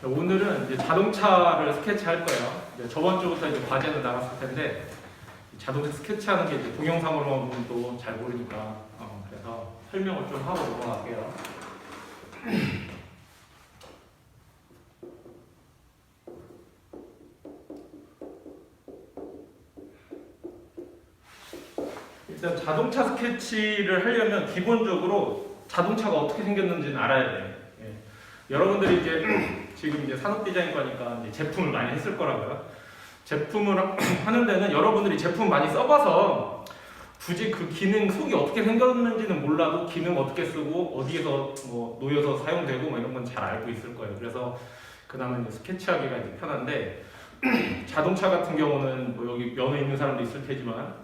오늘은 이제 자동차를 스케치할 거예요. 이제 저번 주부터 이제 과제는 나갔을 텐데 자동차 스케치하는 게 이제 동영상으로만 보면 또 잘 모르니까 그래서 설명을 좀 하고 넘어갈게요. 일단 자동차 스케치를 하려면 기본적으로 자동차가 어떻게 생겼는지는 알아야 돼요. 예. 여러분들이 이제 지금 이제 산업 디자인과니까 이제 제품을 많이 했을 거라고요. 제품을 하는 데는 여러분들이 제품 많이 써봐서 굳이 그 기능 속이 어떻게 생겼는지는 몰라도 기능 어떻게 쓰고 어디에서 뭐 놓여서 사용되고 뭐 이런 건 잘 알고 있을 거예요. 그래서 그나마 이제 스케치하기가 이제 편한데 자동차 같은 경우는 뭐 여기 면허 있는 사람도 있을 테지만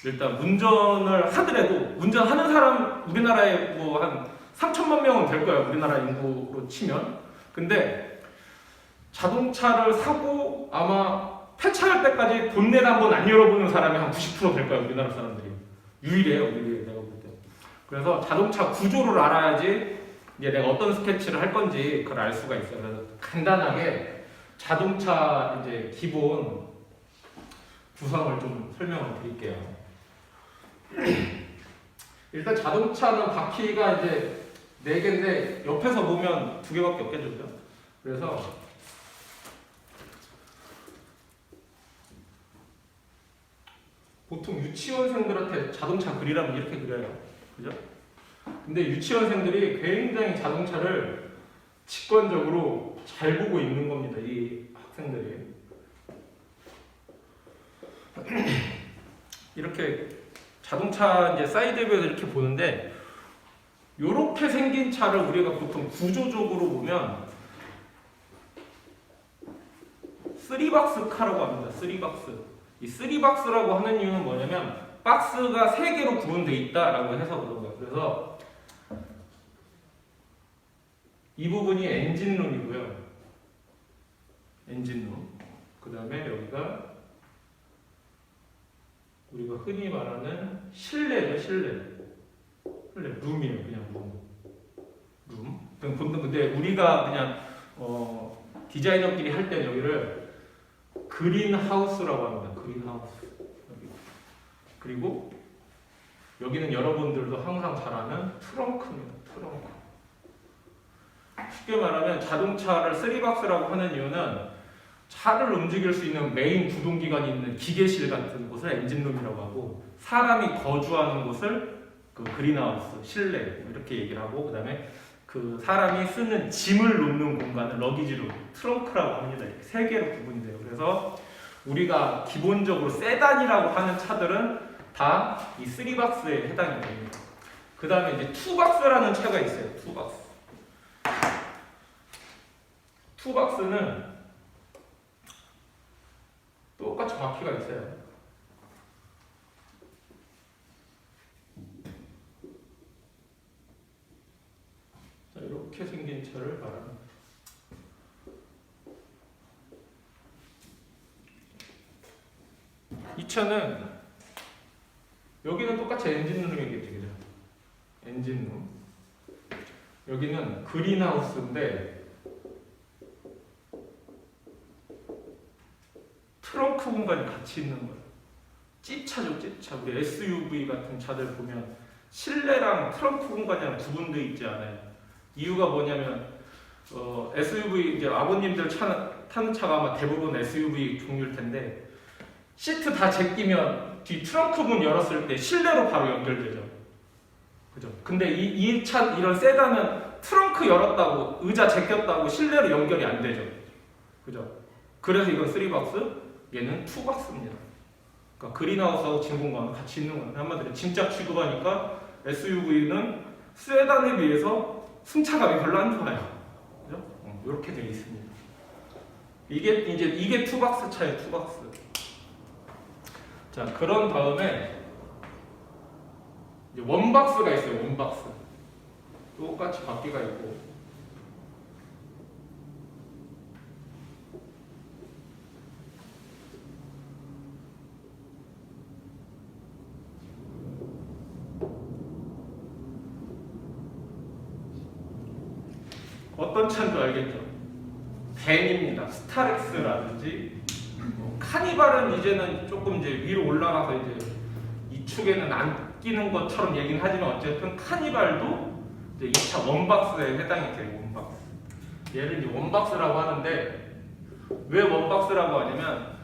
일단 운전을 하더라도 운전하는 사람 우리나라에 뭐 한 3천만 명은 될 거예요. 우리나라 인구로 치면. 근데 자동차를 사고 아마 폐차할 때까지 본넷 한번 안 열어보는 사람이 한 90%될 거예요. 우리나라 사람들이. 유일해요. 내가 볼 때. 그래서 자동차 구조를 알아야지 이제 내가 어떤 스케치를 할 건지 그걸 알 수가 있어요. 그래서 간단하게 자동차 이제 기본 구성을 좀 설명을 드릴게요. 일단 자동차는 바퀴가 이제 4개인데 옆에서 보면 2개밖에 없겠죠. 그래서 보통 유치원생들한테 자동차 그리라면 이렇게 그려요. 그죠? 근데 유치원생들이 굉장히 자동차를 직관적으로 잘 보고 있는 겁니다. 이 학생들이. 이렇게 자동차 이제 사이드뷰에서 이렇게 보는데 이렇게 생긴 차를 우리가 보통 구조적으로 보면 3박스 카라고 합니다. 3박스. 이 3박스라고 하는 이유는 뭐냐면 박스가 3개로 구분되어 있다라고 해서 그런 거예요. 그래서 이 부분이 엔진룸이고요. 엔진룸. 그 다음에 여기가 우리가 흔히 말하는 실내죠. 실내. 룸이에요. 그냥 룸. 근데 우리가 그냥 디자이너끼리 할 때 여기를 그린하우스라고 합니다. 그린하우스. 여기. 그리고 여기는 여러분들도 항상 잘 아는 트렁크입니다. 트렁크. 쉽게 말하면 자동차를 3박스라고 하는 이유는 차를 움직일 수 있는 메인 구동기관이 있는 기계실 같은 곳을 엔진룸이라고 하고 사람이 거주하는 곳을 그 그린하우스, 실내 이렇게 얘기를 하고 그 다음에 그 사람이 쓰는 짐을 놓는 공간을 러기지룸, 트렁크라고 합니다. 이렇게 3개로 구분이 돼요. 그래서 우리가 기본적으로 세단이라고 하는 차들은 다 이 3박스에 해당이 됩니다. 그 다음에 이제 2박스라는 차가 있어요. 2박스. 2박스는 똑같이 바퀴가 있어요. 자, 이렇게 생긴 차를 말합니다. 이 차는 여기는 똑같이 엔진룸이겠죠, 그죠? 엔진룸. 여기는 그린하우스인데 트렁크 공간이 같이 있는 거예요. 찝차죠, 찝차. 우리 SUV 같은 차들 보면 실내랑 트렁크 공간이랑 구분되어 있지 않아요. 이유가 뭐냐면 SUV 이제 아버님들 타는 차가 아마 대부분 SUV 종류일 텐데 시트 다 제끼면 뒤 트렁크 문 열었을 때 실내로 바로 연결되죠. 그죠? 근데 이 차 이런 세단은 트렁크 열었다고 의자 제꼈다고 실내로 연결이 안 되죠. 그죠? 그래서 이건 3박스, 얘는 2박스입니다. 그러니까 그린하우스하고 짐 공간은 같이 있는 거예요. 한마디로 짐작 취급하니까 SUV는 세단에 비해서 승차감이 별로 안 좋아요. 그죠? 이렇게 되어 있습니다. 이게 2박스 차예요. 2박스. 자, 그런 다음에 이제 1박스가 있어요. 1박스. 똑같이 바퀴가 있고. 어떤 차인 줄 알겠죠? 젠입니다. 스타렉스라든지 카니발은 이제는 조금 이제 위로 올라가서 이제 이 축에는 안 끼는 것처럼 얘기는 하지만 어쨌든 카니발도 이제 2차 원박스에 해당이 돼요. 원박스. 얘를 이제 원박스라고 하는데 왜 원박스라고 하냐면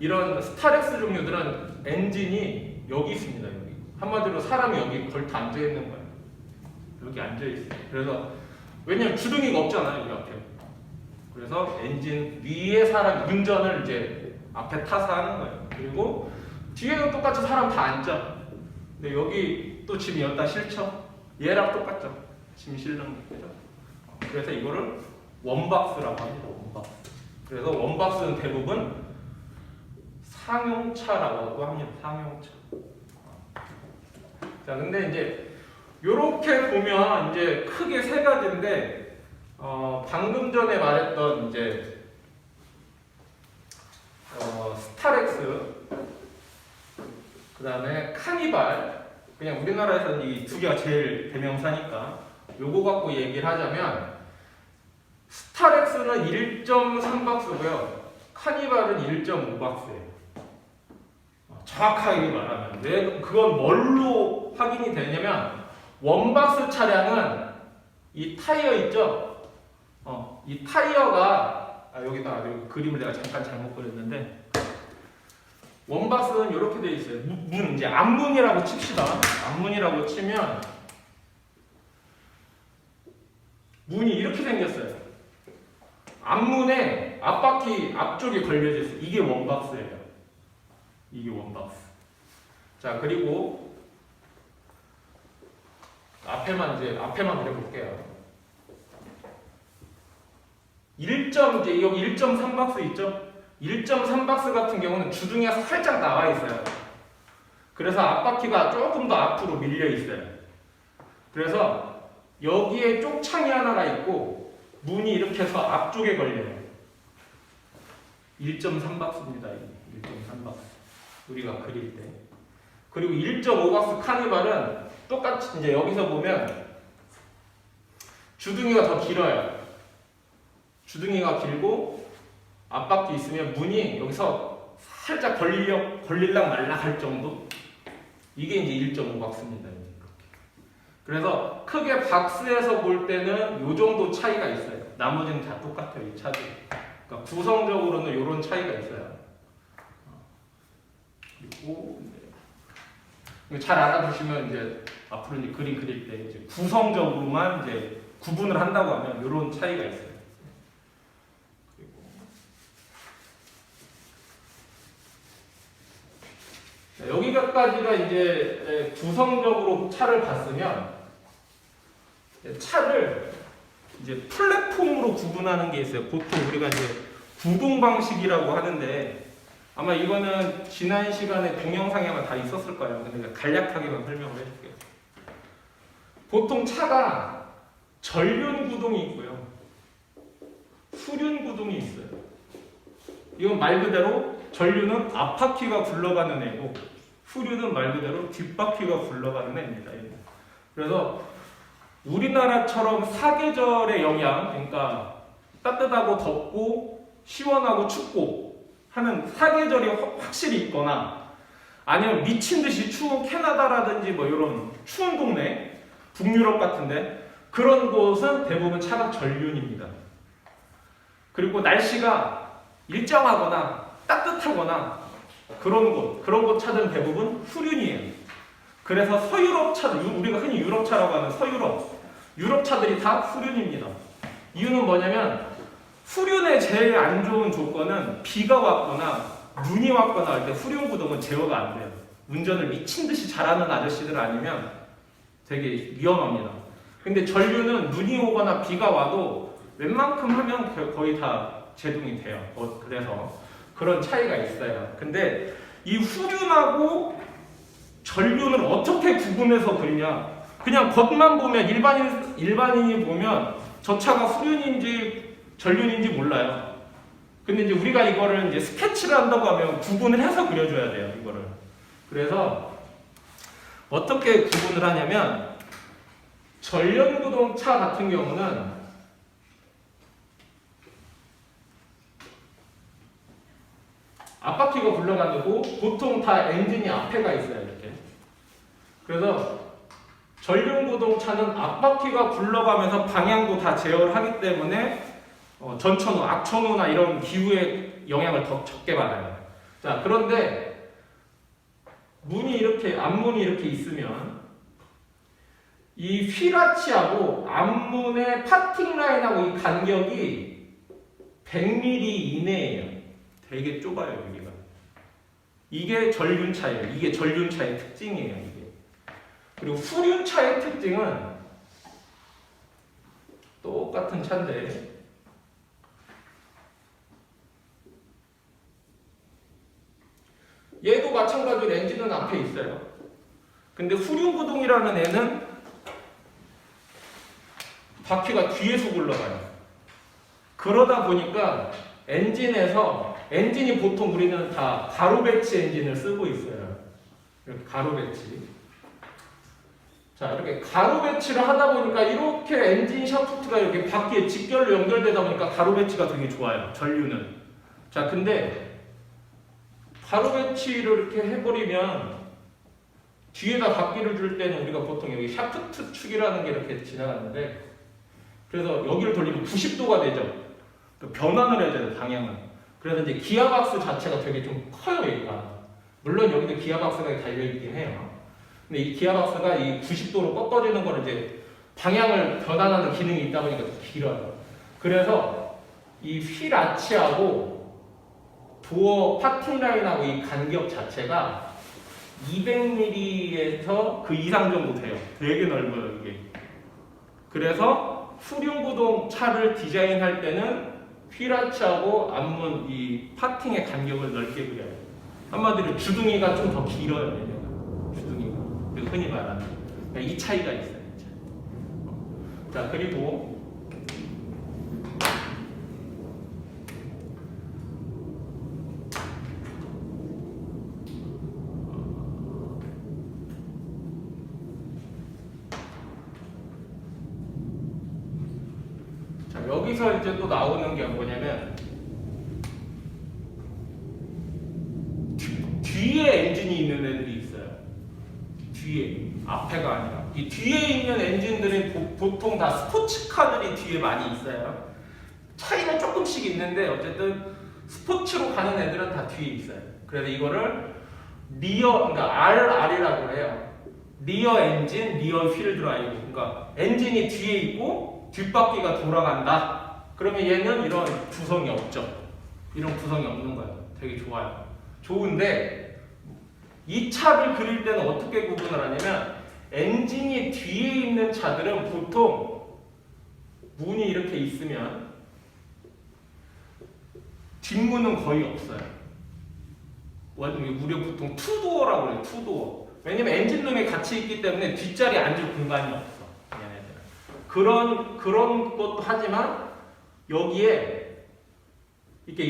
이런 스타렉스 종류들은 엔진이 여기 있습니다. 여기 한마디로 사람이 여기 걸터 앉아 있는 거예요. 여기 앉아 있어요. 그래서 왜냐면 주둥이가 없잖아요. 여기 앞에. 그래서 엔진 위에 사람 운전을 이제 앞에 타서 하는 거예요. 그리고 뒤에는 똑같이 사람 다 앉아. 근데 여기 또 짐 여기다 실죠. 얘랑 똑같죠. 짐 실는 거죠. 그래서 이거를 원박스라고 합니다. 원박스. 그래서 원박스는 대부분 상용차라고 합니다. 상용차. 자, 근데 이제 요렇게 보면 이제 크게 세 가지인데 방금 전에 말했던 이제 스타렉스, 그 다음에 카니발, 그냥 우리나라에서는 이 두 개가 제일 대명사니까 요거 갖고 얘기를 하자면 스타렉스는 1.3박스고요. 카니발은 1.5박스예요. 정확하게 말하면 왜 그건 뭘로 확인이 되냐면 원박스 차량은 이 타이어 있죠? 이 타이어가 여기다 여기 그림을 내가 잠깐 잘못 그렸는데 원박스는 이렇게 돼 있어요. 문 이제 앞문이라고 칩시다. 앞문이라고 치면 문이 이렇게 생겼어요. 앞문에 앞바퀴 앞쪽에 걸려져 있어요. 이게 원박스예요. 이게 원박스. 자, 그리고 앞에만 그려볼게요. 1. 이제 여기 1.3박스 있죠? 1.3박스 같은 경우는 주둥이가 살짝 나와 있어요. 그래서 앞바퀴가 조금 더 앞으로 밀려 있어요. 그래서 여기에 쪽창이 하나가 있고 문이 이렇게 해서 앞쪽에 걸려요. 1.3박스입니다. 1.3박스. 우리가 그릴 때. 그리고 1.5박스 카니발은 똑같이 이제 여기서 보면 주둥이가 더 길어요. 주둥이가 길고 앞바퀴 있으면 문이 여기서 살짝 걸릴락 말락 할 정도? 이게 이제 1.5박스입니다. 그래서 크게 박스에서 볼 때는 이 정도 차이가 있어요. 나머지는 다 똑같아요. 이 차들. 그러니까 구성적으로는 이런 차이가 있어요. 그리고 잘 알아두시면 이제 앞으로 이제 그림 그릴 때 이제 구성적으로만 이제 구분을 한다고 하면 이런 차이가 있어요. 여기까지가 이제 구성적으로 차를 봤으면 차를 이제 플랫폼으로 구분하는 게 있어요. 보통 우리가 이제 구동 방식이라고 하는데 아마 이거는 지난 시간에 동영상에만 다 있었을 거예요. 근데 간략하게만 설명을 해줄게요. 보통 차가 전륜 구동이 있고요, 후륜 구동이 있어요. 이건 말 그대로 전륜은 앞바퀴가 굴러가는 애고 후륜은 말 그대로 뒷바퀴가 굴러가는 애입니다. 그래서 우리나라처럼 사계절의 영향, 그러니까 따뜻하고 덥고 시원하고 춥고 하는 사계절이 확실히 있거나 아니면 미친 듯이 추운 캐나다라든지 뭐 이런 추운 동네, 북유럽 같은데 그런 곳은 대부분 차가 전륜입니다. 그리고 날씨가 일정하거나 따뜻하거나 그런 곳 차들은 대부분 후륜이에요. 그래서 서유럽 차들, 우리가 흔히 유럽차라고 하는 유럽 차들이 다 후륜입니다. 이유는 뭐냐면 후륜의 제일 안 좋은 조건은 비가 왔거나 눈이 왔거나 할 때 후륜 구동은 제어가 안 돼요. 운전을 미친 듯이 잘하는 아저씨들 아니면 되게 위험합니다. 근데 전륜은 눈이 오거나 비가 와도 웬만큼 하면 거의 다 제동이 돼요. 그래서 그런 차이가 있어요. 근데 이 후륜하고 전륜을 어떻게 구분해서 그리냐? 그냥 겉만 보면 일반인이 보면 저 차가 후륜인지 전륜인지 몰라요. 근데 이제 우리가 이거를 이제 스케치를 한다고 하면 구분을 해서 그려줘야 돼요. 이거를. 그래서 어떻게 구분을 하냐면 전륜구동차 같은 경우는 앞바퀴가 굴러가고 보통 다 엔진이 앞에가 있어요. 이렇게. 그래서 전륜구동차는 앞바퀴가 굴러가면서 방향도 다 제어를 하기 때문에 전천후, 악천후나 이런 기후의 영향을 더 적게 받아요. 자, 그런데 문이 이렇게, 앞문이 이렇게 있으면 이 휠아치하고 앞문의 파팅 라인하고 이 간격이 100mm 이내예요. 되게 좁아요, 여기가. 이게 전륜차예요. 이게 전륜차의 특징이에요, 이게. 그리고 후륜차의 특징은 똑같은 차인데 얘도 마찬가지로 엔진은 앞에 있어요. 근데 후륜구동이라는 애는 바퀴가 뒤에서 굴러가요. 그러다 보니까 엔진이 보통 우리는 다 가로 배치 엔진을 쓰고 있어요. 이렇게 가로 배치. 자, 이렇게 가로 배치를 하다 보니까 이렇게 엔진 샤프트가 이렇게 바퀴에 직결로 연결되다 보니까 가로 배치가 되게 좋아요. 전류는. 자, 근데 가로 배치를 이렇게 해버리면 뒤에다 바퀴를 줄 때는 우리가 보통 여기 샤프트 축이라는 게 이렇게 지나가는데 그래서 여기를 돌리면 90도가 되죠. 변환을 해야 돼요, 방향을. 그래서 이제 기어박스 자체가 되게 좀 커요, 얘가. 물론 여기도 기어박스가 달려있긴 해요. 근데 이 기어박스가 이 90도로 꺾어지는 거를 이제 방향을 변환하는 기능이 있다 보니까 더 길어요. 그래서 이 휠 아치하고 도어 파팅 라인하고 이 간격 자체가 200mm에서 그 이상 정도 돼요. 되게 넓어요, 이게. 그래서 후륜구동 차를 디자인할 때는 휠아치하고 앞문 이 파팅의 간격을 넓게 그려요. 한마디로 주둥이가 좀 더 길어요, 얘네가. 주둥이가. 흔히 말하는. 이 차이가 있어요, 이 차이. 자, 그리고 여기서 이제 또 나오는 게 뭐냐면 뒤에 엔진이 있는 애들이 있어요. 뒤에, 앞에가 아니라. 이 뒤에 있는 엔진들이 보통 다 스포츠카들이 뒤에 많이 있어요. 차이는 조금씩 있는데 어쨌든 스포츠로 가는 애들은 다 뒤에 있어요. 그래서 이거를 그러니까 RR이라고 해요. 리어 엔진, 리어 휠 드라이브. 그러니까 엔진이 뒤에 있고 뒷바퀴가 돌아간다. 그러면 얘는 이런 구성이 없죠. 이런 구성이 없는 거예요. 되게 좋아요. 좋은데 이 차를 그릴 때는 어떻게 구분을 하냐면 엔진이 뒤에 있는 차들은 보통 문이 이렇게 있으면 뒷문은 거의 없어요. 우리가 보통 투도어라고 그래요. 투도어. 왜냐면 엔진룸에 같이 있기 때문에 뒷자리에 앉을 공간이 없어. 그런 것도 하지만 여기에 이렇게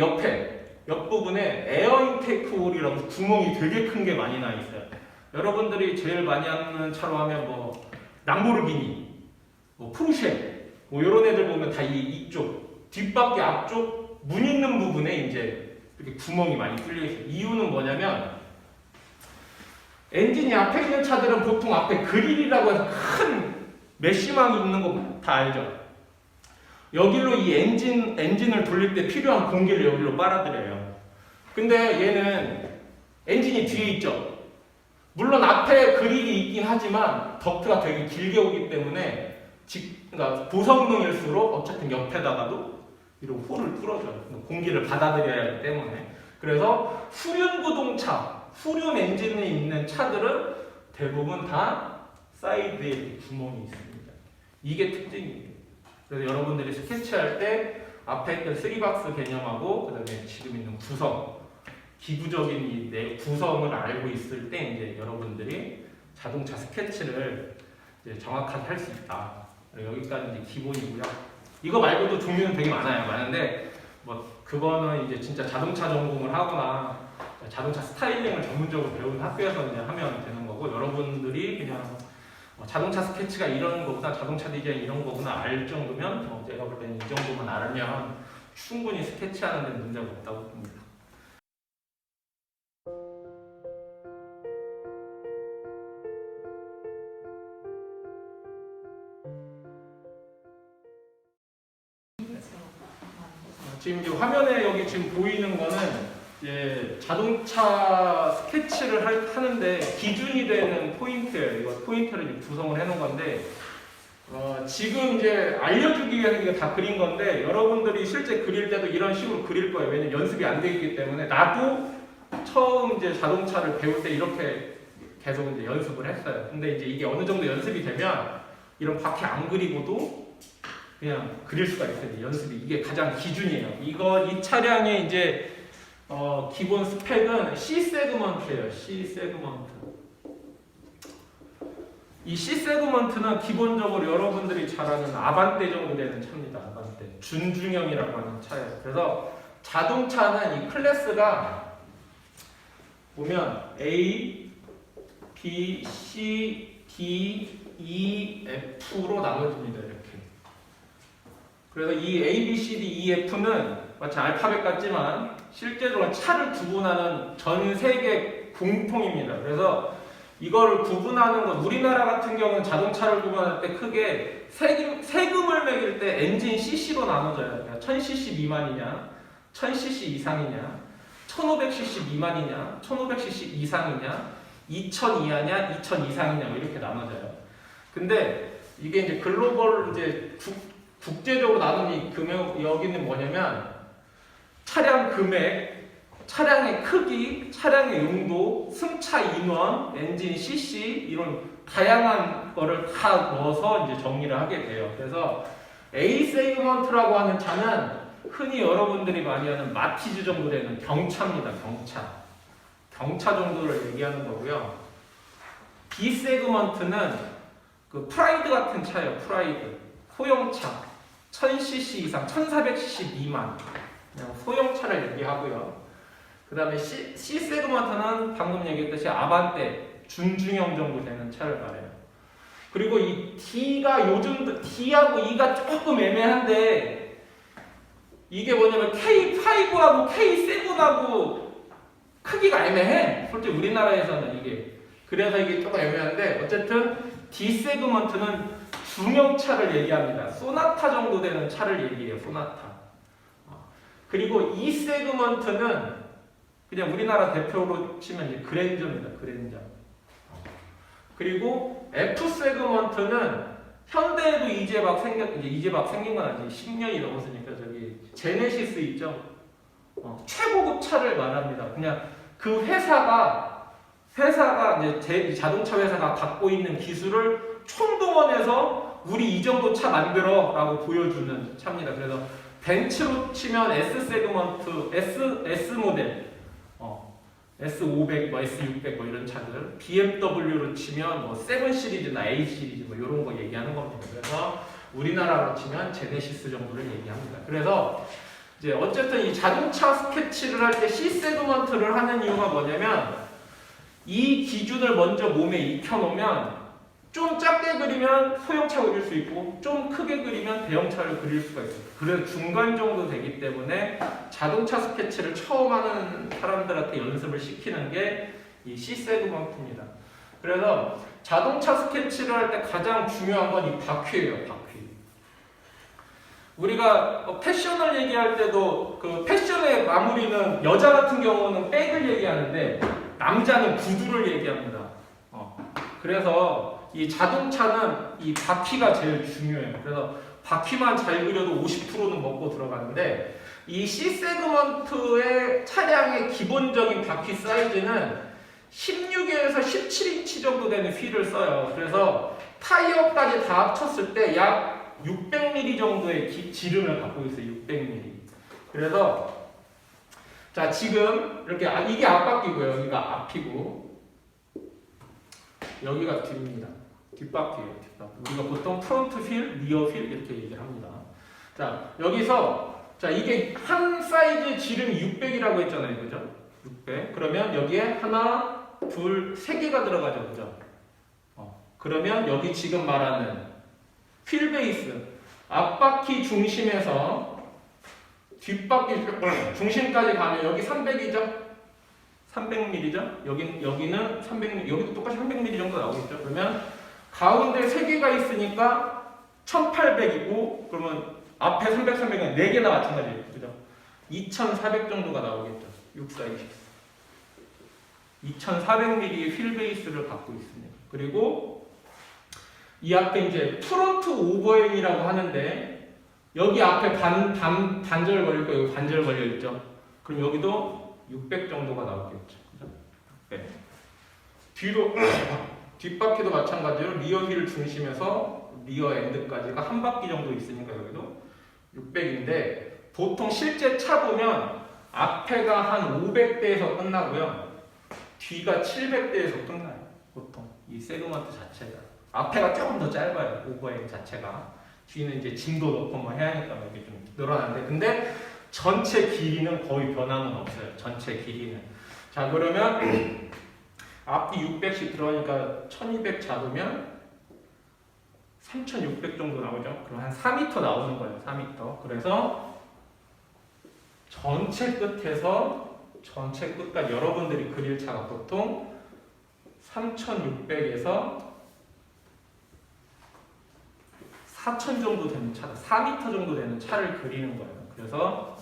옆부분에 에어 인테이크 홀이라고 구멍이 되게 큰 게 많이 나 있어요. 여러분들이 제일 많이 하는 차로 하면 뭐 람보르기니, 뭐 포르쉐, 뭐 이런 애들 보면 다 이쪽 뒷바퀴 앞쪽 문 있는 부분에 이제 이렇게 구멍이 많이 뚫려 있어요. 이유는 뭐냐면 엔진이 앞에 있는 차들은 보통 앞에 그릴이라고 해서 큰 메쉬망이 있는 거 다 알죠? 여기로 이 엔진을 돌릴 때 필요한 공기를 여기로 빨아들여요. 근데 얘는 엔진이 뒤에 있죠? 물론 앞에 그릴이 있긴 하지만 덕트가 되게 길게 오기 때문에 그러니까 고성능일수록 어쨌든 옆에다가도 이런 홀을 뚫어줘요. 공기를 받아들여야 하기 때문에. 그래서 후륜구동차, 후륜 엔진이 있는 차들은 대부분 다 사이드에 이렇게 구멍이 있습니다. 이게 특징이에요. 그래서 여러분들이 스케치할 때 앞에 있던 3박스 개념하고 그 다음에 지금 있는 구성, 기구적인 이 구성을 알고 있을 때 이제 여러분들이 자동차 스케치를 이제 정확하게 할 수 있다. 여기까지 이제 기본이고요. 이거 말고도 종류는 되게 많은데 뭐 그거는 이제 진짜 자동차 전공을 하거나 자동차 스타일링을 전문적으로 배우는 학교에서 이제 하면 되는 거고 여러분들이 그냥 자동차 스케치가 이런 거구나, 자동차 디자인 이런 거구나 알 정도면 제가 볼 때는 이 정도만 알면 충분히 스케치하는 데 문제가 없다고 봅니다. 지금 이제 화면에 여기 지금 보이는 거는 이제 자동차 스케치를 하는데 기준이 되는 포인트예요. 이거 포인트를 이제 구성을 해놓은 건데 지금 이제 알려주기 위해서 이거 다 그린 건데 여러분들이 실제 그릴 때도 이런 식으로 그릴 거예요. 왜냐면 연습이 안 돼 있기 때문에 나도 처음 이제 자동차를 배울 때 이렇게 계속 이제 연습을 했어요. 근데 이제 이게 어느 정도 연습이 되면 이런 바퀴 안 그리고도 그냥 그릴 수가 있어요. 연습이 이게 가장 기준이에요. 이 차량의 이제 기본 스펙은 C 세그먼트예요. C 세그먼트. 이 C 세그먼트는 기본적으로 여러분들이 잘 아는 아반떼 정도 되는 차입니다. 아반떼. 준중형이라고 하는 차예요. 그래서 자동차는 이 클래스가 보면 A, B, C, D, E, F로 나눠집니다. 이렇게. 그래서 이 A, B, C, D, E, F는 마치 알파벳 같지만 실제로는 차를 구분하는 전 세계 공통입니다. 그래서 이거를 구분하는 건 우리나라 같은 경우는 자동차를 구분할 때 크게 세금을 매길 때 엔진 cc로 나눠져요. 그러니까 1000cc 미만이냐, 1000cc 이상이냐, 1500cc 미만이냐, 1500cc 이상이냐, 2000 이하냐, 2000 이상이냐 이렇게 나눠져요. 근데 이게 이제 글로벌 이제 국제적으로 나눈 이 금액 여기는 뭐냐면 차량 금액, 차량의 크기, 차량의 용도, 승차 인원, 엔진 cc 이런 다양한 거를 다 넣어서 이제 정리를 하게 돼요. 그래서 A 세그먼트라고 하는 차는 흔히 여러분들이 많이 하는 마티즈 정도 되는 경차입니다. 경차 정도를 얘기하는 거고요. B 세그먼트는 그 프라이드 같은 차예요. 프라이드. 소형차. 1000cc 이상, 1400cc 미만. 그냥 소형차를 얘기하고요. 그 다음에 C 세그먼트는 방금 얘기했듯이 아반떼, 준중형 정도 되는 차를 말해요. 그리고 이 D가 요즘 D하고 E가 조금 애매한데 이게 뭐냐면 K5하고 K7하고 크기가 애매해. 솔직히 우리나라에서는 이게. 그래서 이게 조금 애매한데 어쨌든 D 세그먼트는 중형차를 얘기합니다. 소나타 정도 되는 차를 얘기해요. 소나타. 그리고 E 세그먼트는 그냥 우리나라 대표로 치면 이제 그랜저입니다. 그랜저. 그리고 F 세그먼트는 현대에도 이제 막 생긴 건 아니지. 10년이 넘었으니까 저기 제네시스 있죠. 최고급 차를 말합니다. 그냥 그 회사가 이제 자동차 회사가 갖고 있는 기술을 총동원해서 우리 이 정도 차 만들어라고 보여주는 차입니다. 그래서 벤츠로 치면 S 세그먼트, S 모델, S500, S600 이런 차들, BMW로 치면 7 시리즈나 8 시리즈 이런 거 얘기하는 겁니다. 그래서 우리나라로 치면 제네시스 정도를 얘기합니다. 그래서 이제 어쨌든 이 자동차 스케치를 할 때 C 세그먼트를 하는 이유가 뭐냐면 이 기준을 먼저 몸에 익혀놓으면 좀 작게 그리면 소형차 그릴 수 있고 좀 크게 그리면 대형차를 그릴 수가 있어요. 그래서 중간 정도 되기 때문에 자동차 스케치를 처음 하는 사람들한테 연습을 시키는 게 이 C 세그먼트입니다. 그래서 자동차 스케치를 할 때 가장 중요한 건 이 바퀴예요. 바퀴. 우리가 패션을 얘기할 때도 그 패션의 마무리는 여자 같은 경우는 백을 얘기하는데 남자는 구두를 얘기합니다. 그래서 이 자동차는 이 바퀴가 제일 중요해요. 그래서 바퀴만 잘 그려도 50%는 먹고 들어가는데 이 C 세그먼트의 차량의 기본적인 바퀴 사이즈는 16에서 17인치 정도 되는 휠을 써요. 그래서 타이어까지 다 합쳤을 때 약 600mm 정도의 지름을 갖고 있어요. 600mm. 그래서 자 지금 이렇게 이게 앞바퀴고요. 여기가 앞이고 여기가 뒤입니다. 뒷바퀴예요. 뒷바퀴. 우리가 보통 프론트 휠, 리어 휠 이렇게 얘기를 합니다. 자 여기서 자 이게 한 사이즈 지름이 600이라고 했잖아요. 그죠? 600. 그러면 여기에 하나, 둘, 세 개가 들어가죠. 그죠? 그러면 여기 지금 말하는 휠 베이스 앞바퀴 중심에서 뒷바퀴 중심까지 가면 여기 300이죠? 300mm죠? 여기는 300mm, 여기도 똑같이 300mm 정도 나오겠죠? 그러면 가운데 3개가 있으니까 1800이고 그러면 앞에 300, 300은 4개나 마찬가지예요. 그죠? 2400 정도가 나오겠죠. 6426. 2400mm의 휠 베이스를 갖고 있습니다. 그리고 이 앞에 이제 프론트 오버행이라고 하는데 여기 앞에 반절 걸릴 거예요. 여기 반절 걸려 있죠. 그럼 여기도 600 정도가 나오겠죠. 그죠? 600. 뒤로 뒷바퀴도 마찬가지로 리어 휠 중심에서 리어 엔드까지가 한 바퀴 정도 있으니까 여기도 600인데 보통 실제 차 보면 앞에가 한 500대에서 끝나고요. 뒤가 700대에서 끝나요. 보통 이 세그먼트 자체가 앞에가 조금 더 짧아요. 오버행 자체가 뒤는 이제 짐도 넣고 뭐 해야 하니까 이렇게 좀 늘어나는데 근데 전체 길이는 거의 변함은 없어요. 전체 길이는. 자 그러면 앞뒤 600씩 들어가니까 1200 잡으면 3600 정도 나오죠. 그럼 한 4m 나오는 거예요. 4m. 그래서 전체 끝에서 전체 끝까지 여러분들이 그릴 차가 보통 3600에서 4000 정도 되는 차다. 4m 정도 되는 차를 그리는 거예요. 그래서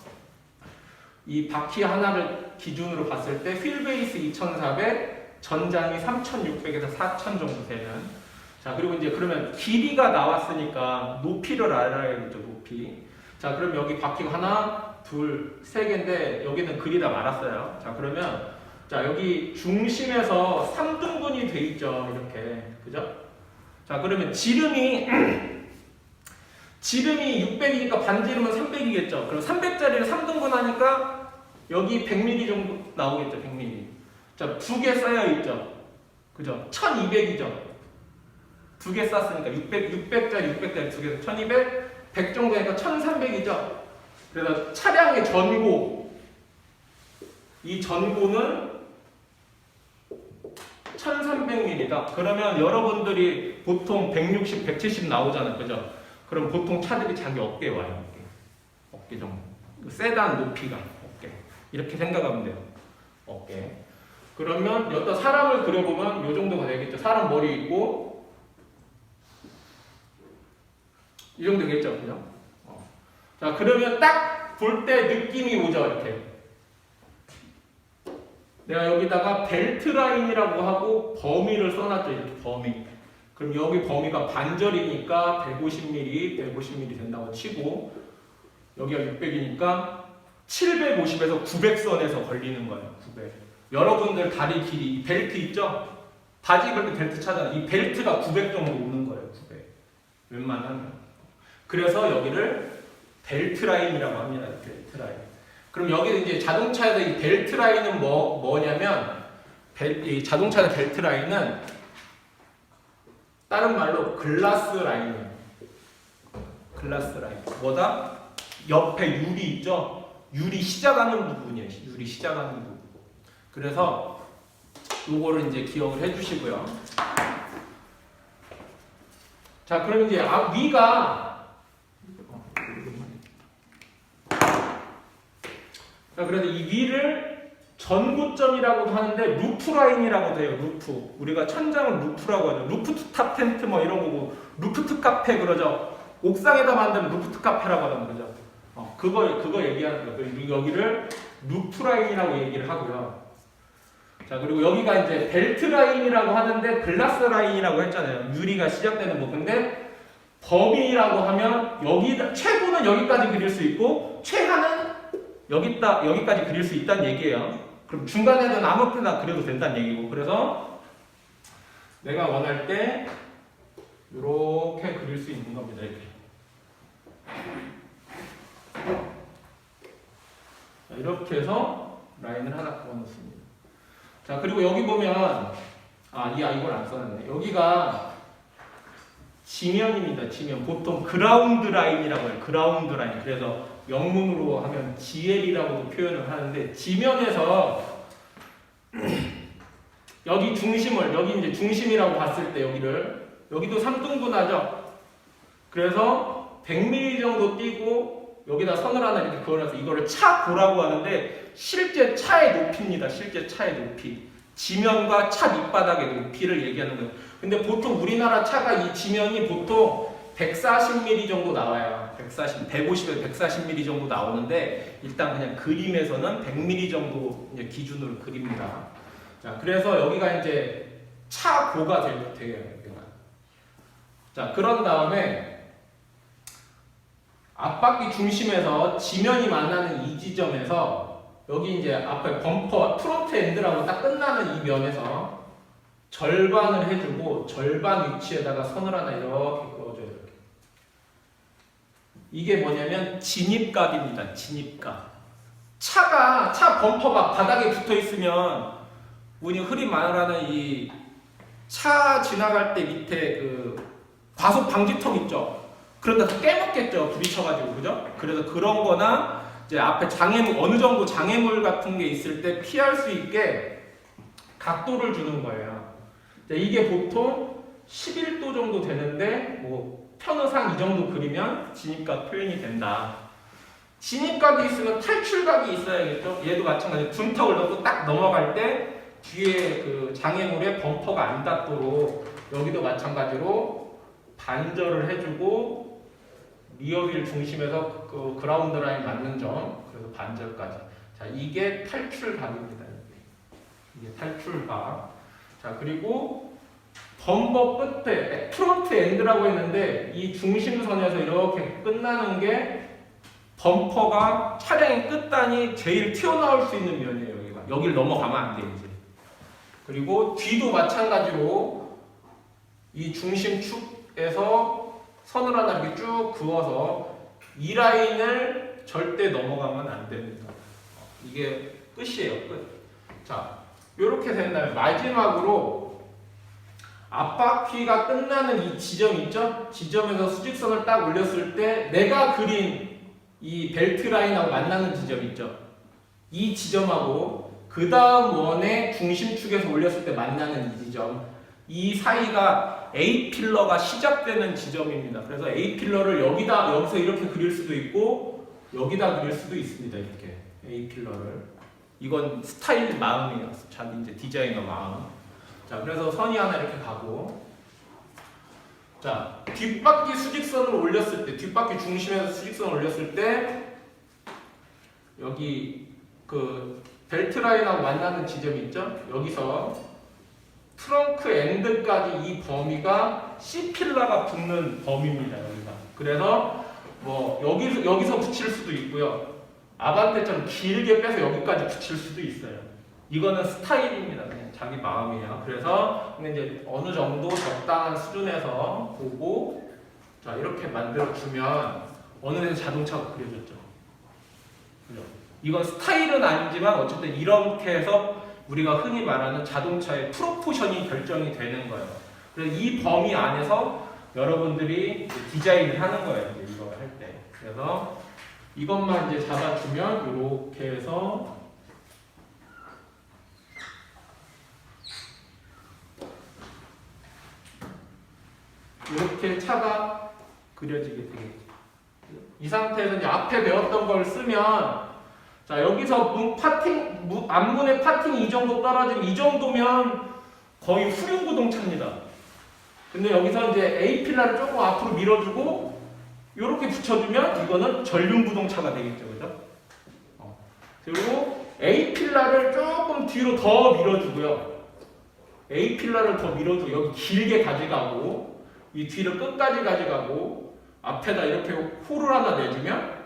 이 바퀴 하나를 기준으로 봤을 때 휠베이스 2400, 전장이 3600에서 4000 정도 되는. 자, 그리고 이제 그러면 길이가 나왔으니까 높이를 알아야겠죠. 높이. 자, 그럼 여기 바퀴가 하나, 둘, 세 개인데 여기는 그리다 말았어요. 자, 그러면 자, 여기 중심에서 3등분이 돼 있죠. 이렇게. 그죠? 자, 그러면 지름이 600이니까 반지름은 300이겠죠. 그럼 300짜리를 3등분 하니까 여기 100mm 정도 나오겠죠. 100mm. 자, 두 개 쌓여 있죠. 그죠? 1200이죠. 두 개 쌌으니까 600짜리 두 개에서 1200, 100 정도 되니까 1300이죠. 그래서 차량의 전고, 이 전고는 1300mm다. 그러면 여러분들이 보통 160, 170 나오잖아요. 그죠? 그럼 보통 차들이 자기 어깨에 와요. 어깨 정도. 세단 높이가 어깨. 이렇게 생각하면 돼요. 어깨. 그러면 여기다 사람을 그려보면 이 정도가 되겠죠. 사람 머리 있고 이 정도 되겠죠. 그죠? 자, 그러면 딱 볼 때 느낌이 오죠. 이렇게. 내가 여기다가 벨트 라인이라고 하고 범위를 써놨죠. 이렇게 범위. 그럼 여기 범위가 반절이니까 150mm, 150mm 된다고 치고 여기가 600이니까 750에서 900선에서 걸리는 거예요. 900. 여러분들 다리 길이 벨트 있죠? 바지 입을 때 벨트 차잖아요. 이 벨트가 900 정도 오는 거예요. 900. 웬만하면. 그래서 여기를 벨트 라인이라고 합니다. 벨트 라인. 그럼 여기는 이제 자동차에서 이 벨트 라인은 뭐냐면 이 자동차의 벨트 라인은 다른 말로 글라스 라인이에요. 글라스 라인. 뭐다? 옆에 유리 있죠? 유리 시작하는 부분이에요. 유리 시작하는 부분. 그래서 요거를 이제 기억을 해주시고요. 자, 그럼 이제 위가 자, 그래서 이 위를 전고점이라고도 하는데 루프라인이라고도 해요. 루프. 우리가 천장을 루프라고 하죠. 루프탑 텐트 뭐 이런 거고 루프트 카페 그러죠. 옥상에다 만드는 루프트 카페라고 하는 거죠. 그거 얘기하는 거예요. 그리고 여기를 루프라인이라고 얘기를 하고요. 자, 그리고 여기가 이제 벨트 라인이라고 하는데 글라스 라인이라고 했잖아요. 유리가 시작되는 거. 근데 범위라고 하면 최고는 여기까지 그릴 수 있고 최하는 여기까지 그릴 수 있다는 얘기예요. 그럼 중간에는 아무 때나 그려도 된다는 얘기고. 그래서 내가 원할 때 이렇게 그릴 수 있는 겁니다. 이렇게. 자, 이렇게 해서 라인을 하나 그어놓습니다. 자, 그리고 여기 보면 이걸 안 써놨네. 여기가 지면입니다. 지면. 보통 그라운드 라인이라고 해요. 그라운드 라인. 그래서 영문으로 하면 GL이라고도 표현을 하는데 지면에서 여기 이제 중심이라고 봤을 때 여기도 3등분하죠. 그래서 100mm 정도 띄고 여기다 선을 하나 이렇게 그어놔서 이거를 차고라고 하는데 실제 차의 높이입니다. 실제 차의 높이. 지면과 차 밑바닥의 높이를 얘기하는 거예요. 근데 보통 우리나라 차가 이 지면이 보통 140mm 정도 나와요. 150에서 140mm 정도 나오는데 일단 그냥 그림에서는 100mm 정도 이제 기준으로 그립니다. 자, 그래서 여기가 이제 차고가 돼요. 여기가. 자, 그런 다음에 앞바퀴 중심에서 지면이 만나는 이 지점에서 여기 이제 앞에 범퍼 프론트 엔드라고 딱 끝나는 이 면에서 절반을 해주고 절반 위치에다가 선을 하나 이렇게 그어줘요. 이렇게. 이게 뭐냐면 진입각입니다. 진입각. 차 범퍼가 바닥에 붙어 있으면 우리 흔히 말하는 이 차 지나갈 때 밑에 그 과속 방지턱 있죠. 그런데 다 깨먹겠죠. 부딪혀가지고 그죠? 그래서 그런 거나 이제 앞에 장애물 어느 정도 장애물 같은 게 있을 때 피할 수 있게 각도를 주는 거예요. 이게 보통 11도 정도 되는데 뭐 편의상 이 정도 그리면 진입각 표현이 된다. 진입각이 있으면 탈출각이 있어야겠죠. 얘도 마찬가지로 둔턱을 넣고 딱 넘어갈 때 뒤에 그 장애물에 범퍼가 안 닿도록 여기도 마찬가지로 반절을 해주고 리어휠 중심에서 그 그라운드 라인 맞는 점, 그래서 반절까지. 자, 이게 탈출각입니다. 이게 탈출각. 자, 그리고 범버 끝에 프론트 엔드라고 했는데 이 중심선에서 이렇게 끝나는 게 범퍼가 차량의 끝단이 제일 튀어나올 수 있는 면이에요. 여기를 넘어가면 안 돼요. 이제. 그리고 뒤도 마찬가지로 이 중심축에서 선을 하나 이렇게 쭉 그어서 이 라인을 절대 넘어가면 안 됩니다. 이게 끝이에요. 끝. 자, 이렇게 된 다음에 마지막으로 앞바퀴가 끝나는 이 지점 있죠? 지점에서 수직선을 딱 올렸을 때 내가 그린 이 벨트 라인하고 만나는 지점 있죠? 이 지점하고 그 다음 원의 중심축에서 올렸을 때 만나는 이 지점, 이 사이가 A필러가 시작되는 지점입니다. 그래서 A필러를 여기서 이렇게 그릴 수도 있고 여기다 그릴 수도 있습니다. 이렇게 A필러를. 이건 스타일 마음이에요. 자기 이제 디자이너 마음. 자, 그래서 선이 하나 이렇게 가고, 자, 뒷바퀴 수직선을 올렸을 때, 뒷바퀴 중심에서 수직선을 올렸을 때 여기 그 벨트 라인하고 만나는 지점이 있죠? 여기서 트렁크 엔드까지 이 범위가 C필러가 붙는 범위입니다. 여기가. 그래서 뭐 여기서 붙일 수도 있고요. 아반떼처럼 길게 빼서 여기까지 붙일 수도 있어요. 이거는 스타일입니다. 그냥 자기 마음이에요. 그래서 이제 어느 정도 적당한 수준에서 보고 자 이렇게 만들어 주면 어느 정도 자동차가 그려졌죠. 그죠? 이건 스타일은 아니지만 어쨌든 이렇게 해서 우리가 흔히 말하는 자동차의 프로포션이 결정이 되는 거예요. 그래서 이 범위 안에서 여러분들이 디자인을 하는 거예요. 이거 할 때. 그래서 이것만 이제 잡아주면 이렇게 해서 이렇게 차가 그려지게 되겠죠. 이 상태에서 이제 앞에 배웠던 걸 쓰면 자 여기서 앞문의 파팅이 이 정도 떨어지면 이 정도면 거의 후륜구동차입니다. 근데 여기서 이제 A필러를 조금 앞으로 밀어주고 이렇게 붙여주면 이거는 전륜구동차가 되겠죠. 그죠? 그리고 A필러를 조금 뒤로 더 밀어주고요. A필러를 더 밀어주고 여기 길게 가져가고 이 뒤를 끝까지 가져가고 앞에다 이렇게 홀을 하나 내주면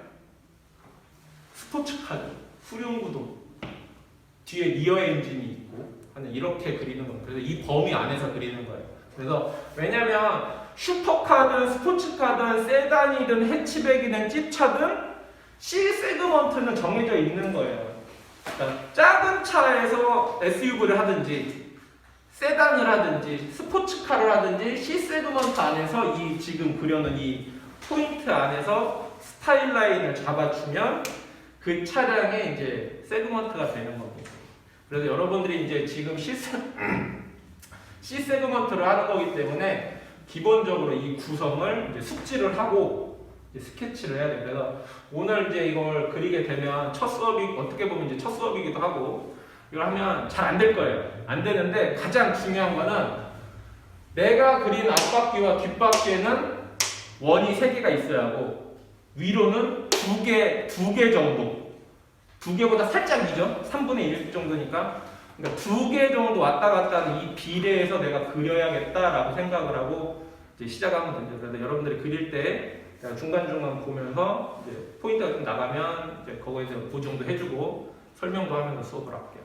스포츠카죠. 후륜구동. 뒤에 리어 엔진이 있고 하는 이렇게 그리는 겁니다. 그래서 이 범위 안에서 그리는 거예요. 그래서 왜냐면 슈퍼카든 스포츠카든 세단이든 해치백이든 찝차든 C 세그먼트는 정해져 있는 거예요. 그러니까 작은 차에서 SUV를 하든지 세단을 하든지 스포츠카를 하든지 C 세그먼트 안에서 이 지금 그려놓은 이 포인트 안에서 스타일 라인을 잡아주면 그 차량의 이제 세그먼트가 되는 겁니다. 그래서 여러분들이 이제 지금 C 세그먼트를 하는 거기 때문에 기본적으로 이 구성을 이제 숙지를 하고 이제 스케치를 해야 돼요. 그래서 오늘 이제 이걸 그리게 되면 첫 수업이 어떻게 보면 이제 첫 수업이기도 하고 이걸 하면 잘 안 될 거예요. 안 되는데 가장 중요한 거는 내가 그린 앞바퀴와 뒷바퀴에는 원이 3개가 있어야 하고 위로는 2개 정도. 2개보다 살짝 위죠. 3분의 1 정도니까. 그러니까 2개 정도 왔다 갔다 하는 이 비례에서 내가 그려야겠다라고 생각을 하고 이제 시작하면 됩니다. 그래서 여러분들이 그릴 때 중간중간 보면서 이제 포인트가 좀 나가면 이제 거기에 대해서 보정도 해주고 설명도 하면서 수업을 할게요.